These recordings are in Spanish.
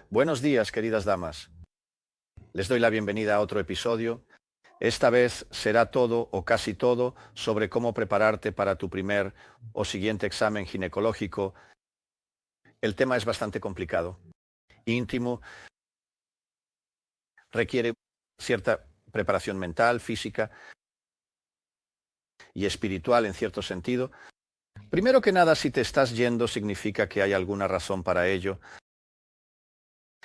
Buenos días, queridas damas. Les doy la bienvenida a otro episodio. Esta vez será todo o casi todo sobre cómo prepararte para tu primer o siguiente examen ginecológico. El tema es bastante complicado, íntimo, requiere cierta preparación mental, física y espiritual en cierto sentido. Primero que nada, si te estás yendo, significa que hay alguna razón para ello.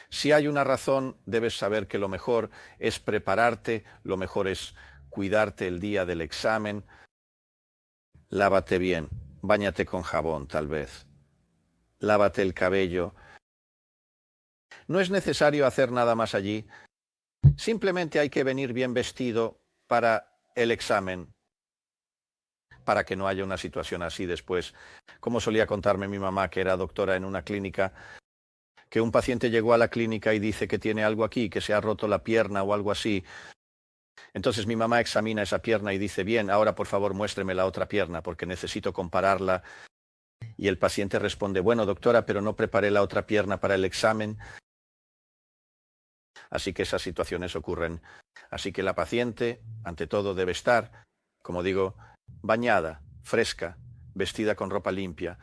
Si hay una razón, debes saber que lo mejor es prepararte, lo mejor es cuidarte el día del examen. Lávate bien, báñate con jabón tal vez. Lávate el cabello. No es necesario hacer nada más allí. Simplemente hay que venir bien vestido para el examen, para que no haya una situación así después. Como solía contarme mi mamá, que era doctora en una clínica, que un paciente llegó a la clínica y dice que tiene algo aquí, que se ha roto la pierna o algo así. Entonces mi mamá examina esa pierna y dice, bien, ahora por favor muéstreme la otra pierna porque necesito compararla. Y el paciente responde, bueno doctora, pero no preparé la otra pierna para el examen. Así que esas situaciones ocurren. Así que la paciente, ante todo, debe estar, como digo, bañada, fresca, vestida con ropa limpia.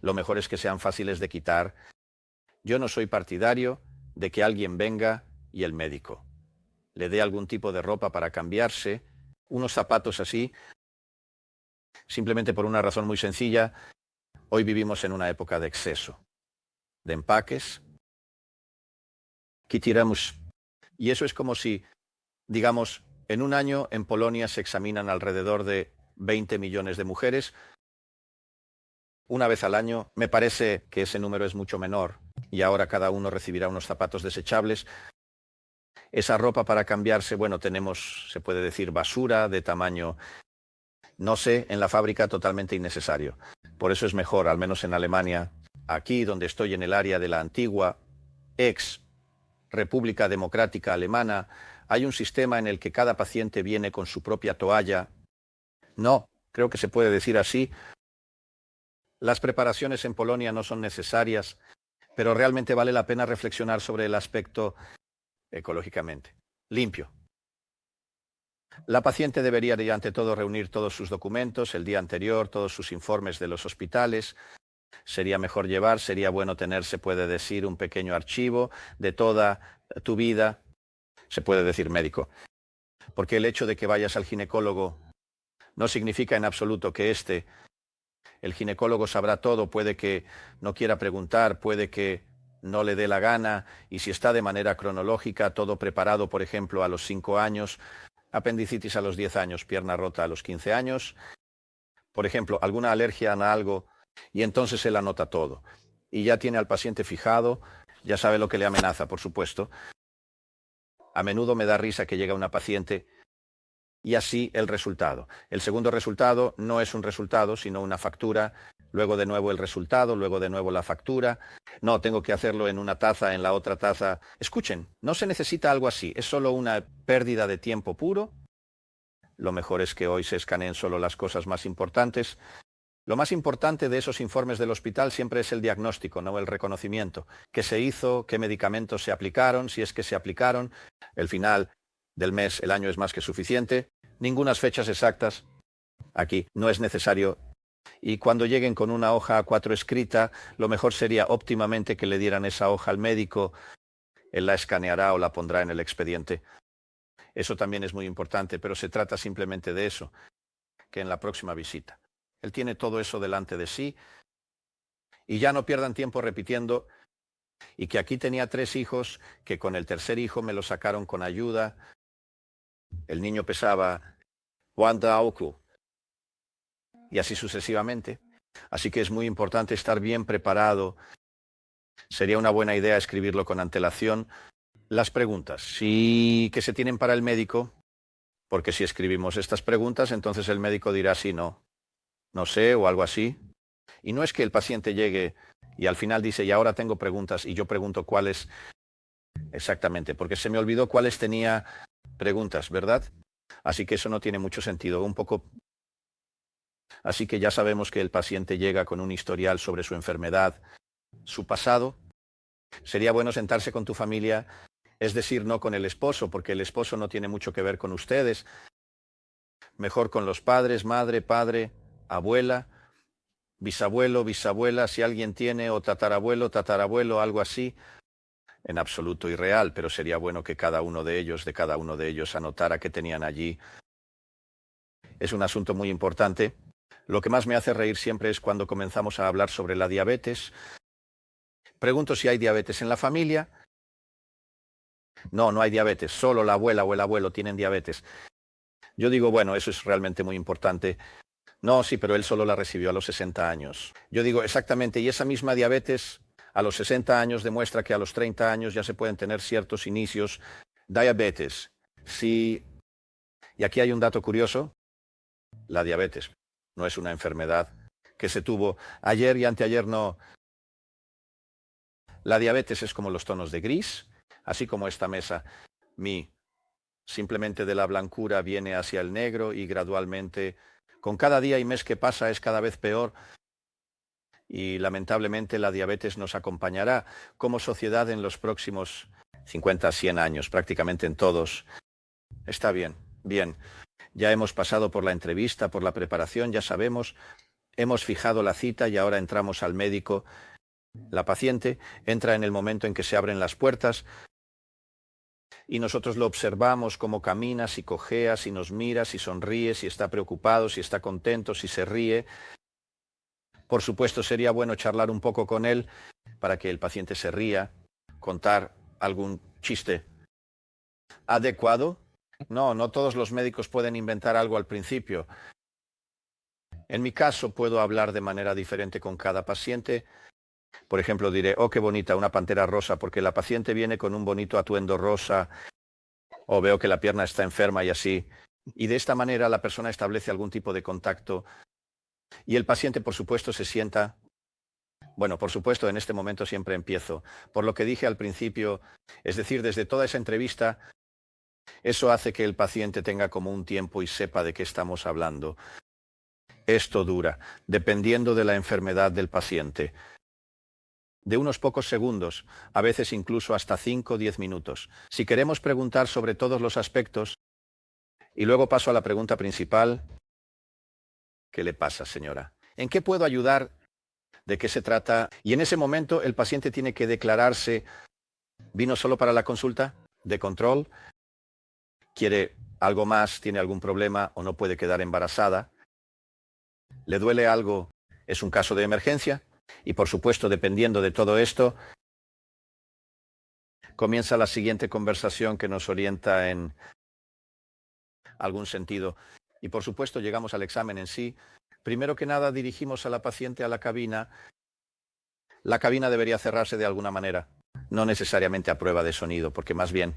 Lo mejor es que sean fáciles de quitar. Yo no soy partidario de que alguien venga y el médico le dé algún tipo de ropa para cambiarse, unos zapatos así, simplemente por una razón muy sencilla. Hoy vivimos en una época de exceso, de empaques, que tiramos. Y eso es como si, digamos, en un año en Polonia se examinan alrededor de 20 millones de mujeres. Una vez al año, me parece que ese número es mucho menor y ahora cada uno recibirá unos zapatos desechables. Esa ropa para cambiarse, bueno, tenemos, se puede decir, basura de tamaño, no sé, en la fábrica totalmente innecesario. Por eso es mejor, al menos en Alemania, aquí donde estoy en el área de la antigua ex República Democrática Alemana, hay un sistema en el que cada paciente viene con su propia toalla. No, creo que se puede decir así. Las preparaciones en Polonia no son necesarias, pero realmente vale la pena reflexionar sobre el aspecto ecológicamente limpio. La paciente debería ante todo reunir todos sus documentos, el día anterior, todos sus informes de los hospitales. Sería mejor llevar, sería bueno tener, se puede decir, un pequeño archivo de toda tu vida, se puede decir médico. Porque el hecho de que vayas al ginecólogo no significa en absoluto que el ginecólogo sabrá todo, puede que no quiera preguntar, puede que no le dé la gana, y si está de manera cronológica, todo preparado, por ejemplo, a los 5 años, apendicitis a los 10 años, pierna rota a los 15 años, por ejemplo, alguna alergia a algo, y entonces él anota todo. Y ya tiene al paciente fijado, ya sabe lo que le amenaza, por supuesto. A menudo me da risa que llega una paciente y así el resultado. El segundo resultado no es un resultado, sino una factura, luego de nuevo el resultado, luego de nuevo la factura. No, tengo que hacerlo en una taza, en la otra taza. Escuchen, no se necesita algo así, es solo una pérdida de tiempo puro. Lo mejor es que hoy se escaneen solo las cosas más importantes. Lo más importante de esos informes del hospital siempre es el diagnóstico, no el reconocimiento. ¿Qué se hizo? ¿Qué medicamentos se aplicaron? Si es que se aplicaron. El final del mes, el año es más que suficiente. Ningunas fechas exactas. Aquí no es necesario. Y cuando lleguen con una hoja A4 escrita, lo mejor sería óptimamente que le dieran esa hoja al médico. Él la escaneará o la pondrá en el expediente. Eso también es muy importante, pero se trata simplemente de eso, que en la próxima visita. Él tiene todo eso delante de sí y ya no pierdan tiempo repitiendo y que aquí tenía 3 hijos, que con el tercer hijo me lo sacaron con ayuda. El niño pesaba 1 oku y así sucesivamente. Así que es muy importante estar bien preparado. Sería una buena idea escribirlo con antelación. Las preguntas, sí, que se tienen para el médico, porque si escribimos estas preguntas, entonces el médico dirá sí, no, no sé o algo así. Y no es que el paciente llegue y al final dice, y ahora tengo preguntas, y yo pregunto cuáles exactamente, porque se me olvidó cuáles tenía preguntas, ¿verdad? Así que eso no tiene mucho sentido, un poco. Así que ya sabemos que el paciente llega con un historial sobre su enfermedad, su pasado, Sería bueno sentarse con tu familia, es decir, no con el esposo, porque el esposo no tiene mucho que ver con ustedes. Mejor con los padres, madre, padre, abuela, bisabuelo, bisabuela, si alguien tiene, o tatarabuelo, tatarabuelo, algo así. En absoluto irreal, pero sería bueno que cada uno de ellos anotara qué tenían allí. Es un asunto muy importante. Lo que más me hace reír siempre es cuando comenzamos a hablar sobre la diabetes. Pregunto si hay diabetes en la familia. No, no hay diabetes, solo la abuela o el abuelo tienen diabetes. Yo digo, bueno, eso es realmente muy importante. No, sí, pero él solo la recibió a los 60 años. Yo digo, exactamente, y esa misma diabetes a los 60 años demuestra que a los 30 años ya se pueden tener ciertos inicios. Diabetes. Sí, y aquí hay un dato curioso. La diabetes no es una enfermedad que se tuvo ayer y anteayer, no. La diabetes es como los tonos de gris, así como esta mesa. Simplemente de la blancura viene hacia el negro y gradualmente, con cada día y mes que pasa, es cada vez peor. Y lamentablemente la diabetes nos acompañará como sociedad en los próximos 50, 100 años, prácticamente en todos. Está bien, bien. Ya hemos pasado por la entrevista, por la preparación, ya sabemos, hemos fijado la cita y ahora entramos al médico. La paciente entra en el momento en que se abren las puertas y nosotros lo observamos cómo camina, si cojea, si nos mira, si sonríe, si está preocupado, si está contento, si se ríe. Por supuesto, sería bueno charlar un poco con él para que el paciente se ría, contar algún chiste adecuado. No, no todos los médicos pueden inventar algo al principio. En mi caso, puedo hablar de manera diferente con cada paciente. Por ejemplo, diré, oh, qué bonita, una pantera rosa, porque la paciente viene con un bonito atuendo rosa, o veo que la pierna está enferma y así. Y de esta manera la persona establece algún tipo de contacto y el paciente, por supuesto, se sienta. Bueno, por supuesto, en este momento siempre empiezo por lo que dije al principio, es decir, desde toda esa entrevista, eso hace que el paciente tenga como un tiempo y sepa de qué estamos hablando. Esto dura, dependiendo de la enfermedad del paciente, de unos pocos segundos, a veces incluso hasta 5 o 10 minutos. Si queremos preguntar sobre todos los aspectos, y luego paso a la pregunta principal, ¿qué le pasa, señora? ¿En qué puedo ayudar? ¿De qué se trata? Y en ese momento el paciente tiene que declararse, ¿vino solo para la consulta de control? ¿Quiere algo más? ¿Tiene algún problema o no puede quedar embarazada? ¿Le duele algo? ¿Es un caso de emergencia? Y por supuesto, dependiendo de todo esto, comienza la siguiente conversación que nos orienta en algún sentido. Y por supuesto, llegamos al examen en sí. Primero que nada, dirigimos a la paciente a la cabina. La cabina debería cerrarse de alguna manera, no necesariamente a prueba de sonido, porque más bien,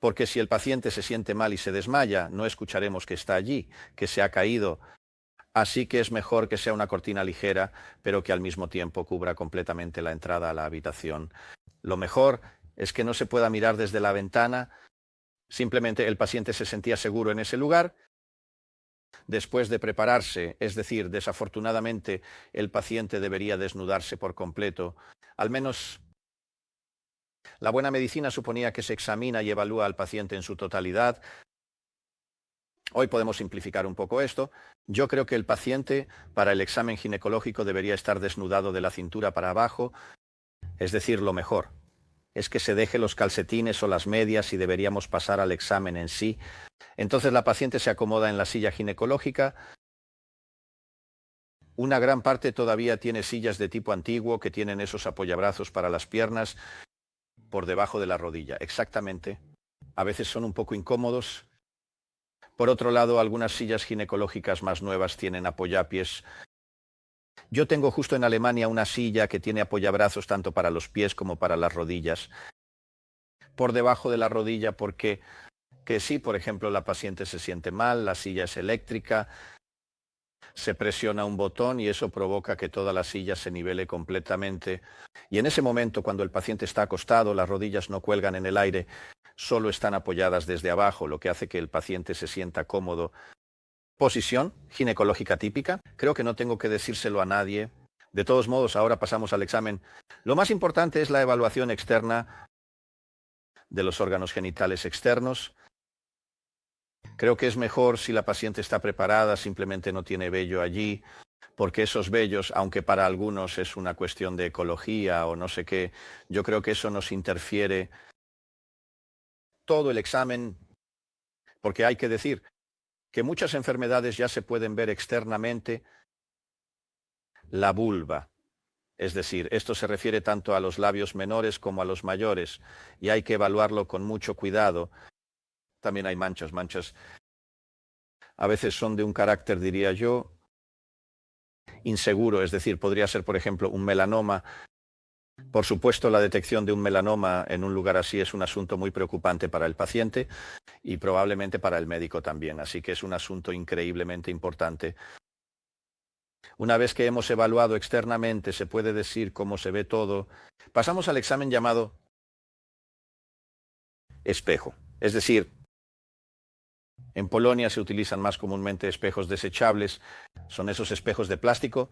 porque si el paciente se siente mal y se desmaya, no escucharemos que está allí, que se ha caído. Así que es mejor que sea una cortina ligera, pero que al mismo tiempo cubra completamente la entrada a la habitación. Lo mejor es que no se pueda mirar desde la ventana. Simplemente el paciente se sentía seguro en ese lugar. Después de prepararse, es decir, desafortunadamente, el paciente debería desnudarse por completo. Al menos la buena medicina suponía que se examina y evalúa al paciente en su totalidad. Hoy podemos simplificar un poco esto. Yo creo que el paciente para el examen ginecológico debería estar desnudado de la cintura para abajo, es decir, lo mejor es que se deje los calcetines o las medias y deberíamos pasar al examen en sí. Entonces la paciente se acomoda en la silla ginecológica. Una gran parte todavía tiene sillas de tipo antiguo que tienen esos apoyabrazos para las piernas por debajo de la rodilla. Exactamente. A veces son un poco incómodos. Por otro lado, algunas sillas ginecológicas más nuevas tienen apoyapiés. Yo tengo justo en Alemania una silla que tiene apoyabrazos tanto para los pies como para las rodillas. Por debajo de la rodilla porque que si, por ejemplo, la paciente se siente mal, la silla es eléctrica, se presiona un botón y eso provoca que toda la silla se nivele completamente. Y en ese momento, cuando el paciente está acostado, las rodillas no cuelgan en el aire, solo están apoyadas desde abajo, lo que hace que el paciente se sienta cómodo. Posición ginecológica típica. Creo que no tengo que decírselo a nadie. De todos modos, ahora pasamos al examen. Lo más importante es la evaluación externa de los órganos genitales externos. Creo que es mejor si la paciente está preparada, simplemente no tiene vello allí, porque esos vellos, aunque para algunos es una cuestión de ecología o no sé qué, yo creo que eso nos interfiere todo el examen, porque hay que decir que muchas enfermedades ya se pueden ver externamente. La vulva, es decir, esto se refiere tanto a los labios menores como a los mayores, y hay que evaluarlo con mucho cuidado. También hay manchas, a veces son de un carácter, diría yo, inseguro, es decir, podría ser, por ejemplo, un melanoma. Por supuesto, la detección de un melanoma en un lugar así es un asunto muy preocupante para el paciente y probablemente para el médico también, así que es un asunto increíblemente importante. Una vez que hemos evaluado externamente, se puede decir cómo se ve todo, pasamos al examen llamado espejo. Es decir, en Polonia se utilizan más comúnmente espejos desechables, son esos espejos de plástico,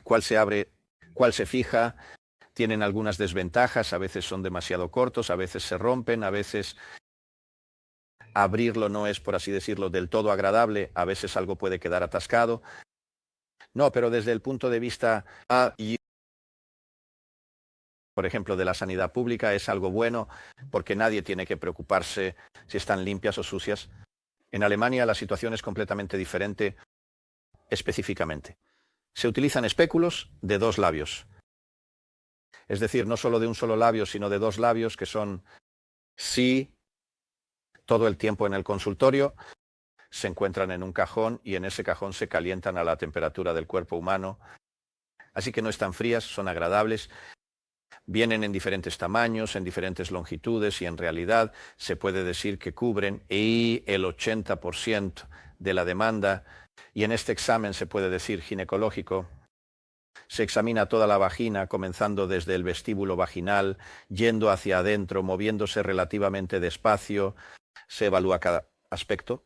cuál se abre, cuál se fija, tienen algunas desventajas, a veces son demasiado cortos, a veces se rompen, a veces abrirlo no es, por así decirlo, del todo agradable, a veces algo puede quedar atascado. No, pero desde el punto de vista, por ejemplo, de la sanidad pública es algo bueno porque nadie tiene que preocuparse si están limpias o sucias. En Alemania la situación es completamente diferente específicamente. Se utilizan espéculos de 2 labios. Es decir, no solo de un solo labio, sino de 2 labios que son sí todo el tiempo en el consultorio. Se encuentran en un cajón y en ese cajón se calientan a la temperatura del cuerpo humano. Así que no están frías, son agradables. Vienen en diferentes tamaños, en diferentes longitudes y en realidad se puede decir que cubren y el 80% de la demanda. Y en este examen se puede decir ginecológico, se examina toda la vagina, comenzando desde el vestíbulo vaginal, yendo hacia adentro, moviéndose relativamente despacio. Se evalúa cada aspecto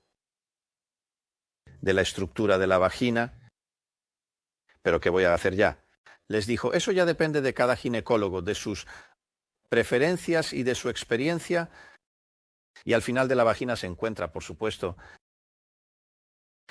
de la estructura de la vagina. ¿Pero qué voy a hacer ya? Les dijo, eso ya depende de cada ginecólogo, de sus preferencias y de su experiencia. Y al final de la vagina se encuentra, por supuesto,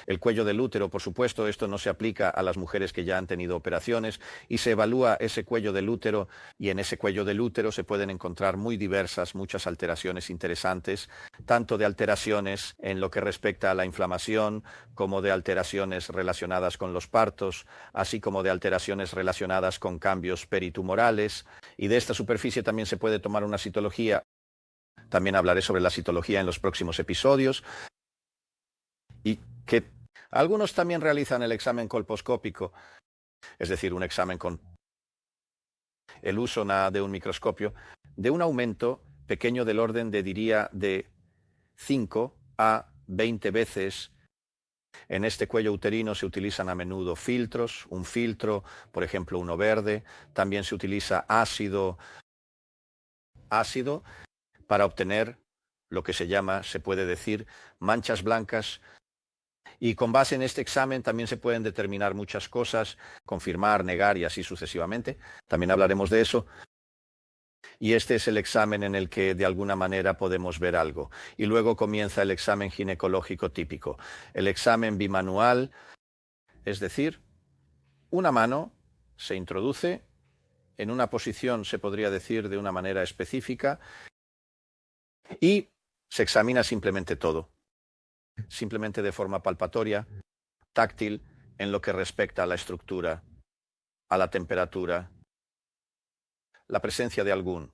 el cuello del útero. Por supuesto, esto no se aplica a las mujeres que ya han tenido operaciones y se evalúa ese cuello del útero y en ese cuello del útero se pueden encontrar muchas alteraciones interesantes, tanto de alteraciones en lo que respecta a la inflamación como de alteraciones relacionadas con los partos, así como de alteraciones relacionadas con cambios peritumorales. Y de esta superficie también se puede tomar una citología. También hablaré sobre la citología en los próximos episodios. Y que algunos también realizan el examen colposcópico, es decir, un examen con el uso de un microscopio, de un aumento pequeño del orden de, diría, de 5 a 20 veces. En este cuello uterino se utilizan a menudo filtros, un filtro, por ejemplo, uno verde. También se utiliza ácido para obtener lo que se puede decir, manchas blancas. Y con base en este examen también se pueden determinar muchas cosas, confirmar, negar y así sucesivamente. También hablaremos de eso. Y este es el examen en el que de alguna manera podemos ver algo. Y luego comienza el examen ginecológico típico. El examen bimanual, es decir, una mano se introduce en una posición, se podría decir, de una manera específica y se examina simplemente todo. Simplemente de forma palpatoria, táctil, en lo que respecta a la estructura, a la temperatura, la presencia de algún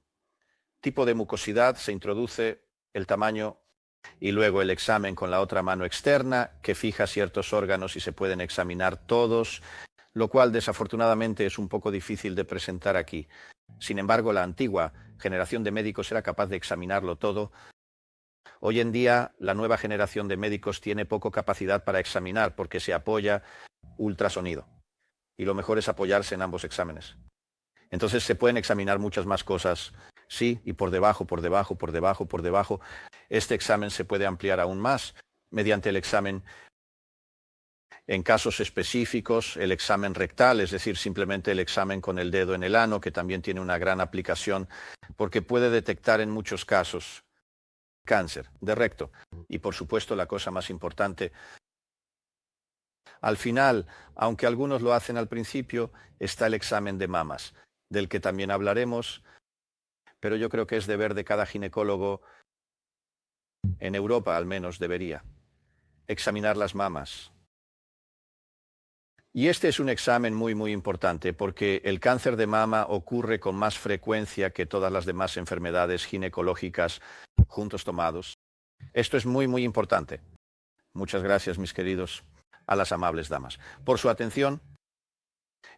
tipo de mucosidad, se introduce el tamaño y luego el examen con la otra mano externa que fija ciertos órganos y se pueden examinar todos, lo cual desafortunadamente es un poco difícil de presentar aquí. Sin embargo, la antigua generación de médicos era capaz de examinarlo todo. Hoy en día, la nueva generación de médicos tiene poca capacidad para examinar porque se apoya ultrasonido. Y lo mejor es apoyarse en ambos exámenes. Entonces se pueden examinar muchas más cosas, sí, y por debajo. Este examen se puede ampliar aún más mediante el examen En casos específicos, el examen rectal, es decir, simplemente el examen con el dedo en el ano, que también tiene una gran aplicación porque puede detectar en muchos casos cáncer de recto. Y por supuesto, la cosa más importante, al final, aunque algunos lo hacen al principio, está el examen de mamas, del que también hablaremos, pero yo creo que es deber de cada ginecólogo, en Europa al menos debería, examinar las mamas. Y este es un examen muy importante porque el cáncer de mama ocurre con más frecuencia que todas las demás enfermedades ginecológicas juntos tomados. Esto es muy importante. Muchas gracias, mis queridos, a las amables damas, por su atención.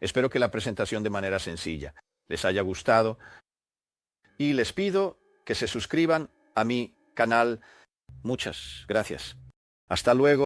Espero que la presentación de manera sencilla les haya gustado y les pido que se suscriban a mi canal. Muchas gracias. Hasta luego.